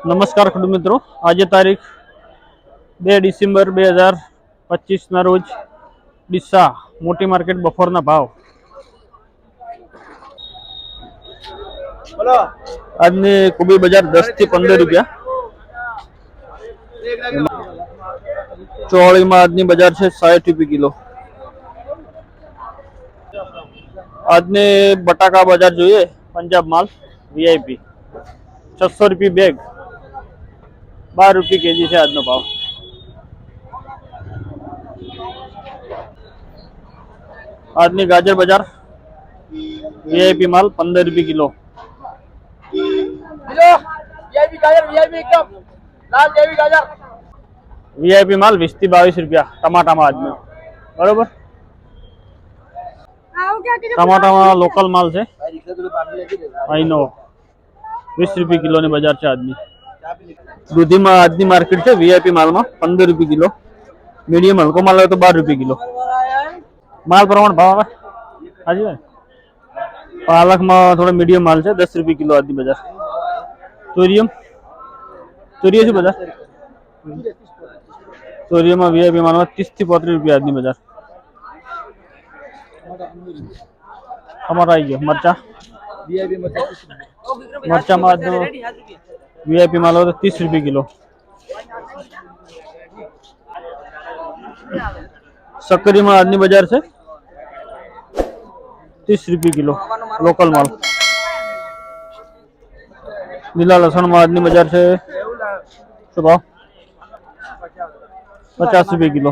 નમસ્કાર ખેડૂત મિત્રો, આજે તારીખ 2 ડિસેમ્બર 2025 રોજ ડીસા મોટી માર્કેટ બફોરના ભાવ. આજની કોબી બજાર 10 થી 15 રૂપિયા. ચોળીમાં આજની બજાર છે 60 રૂપિયા કિલો. આજની બટાકા બજાર જોઈએ પંજાબ માલ વીઆઈપી 600 રૂપિયા બેગ, 12 રૂપિયા કેજી છે આજનો ભાવ. આજની ગાજર બજાર વીઆઈપી માલ 15 રૂપિયા કિલો. વીઆઈપી માલ 20 થી 22 રૂપિયા ટમાટામાં આજનો. બરોબર, ટમાટામાં લોકલ માલ છે અહીંનો 20 રૂપિયા કિલોની બજાર છે આજની. દૂધીમાં આજની માર્કેટ છે વીઆઈપી માલમાં 15 રૂપિયા કિલો. મીડિયમ હલકો માલ હોય તો 12 રૂપિયા કિલો. માલ પ્રમાણ ભાવ આવે. હાજી, પાલકમાં થોડો મીડિયમ માલ છે 10 રૂપિયા કિલો આજની બજાર. તુરિયમ શું બજાર? તુરિયમમાં વીઆઈપી માલમાં 30 થી 35 રૂપિયા આજની બજાર. ટમાટા આવી ગયો. મરચામાં આજનો વીઆઈપી માલ હોય તો 30 રૂપિયા કિલો. સક્કરીમાં આજની બજાર છે 30 રૂપિયા કિલો લોકલ માલ. લીલા લસણમાં આજની બજાર છે શું ભાવ? 50 રૂપિયા કિલો.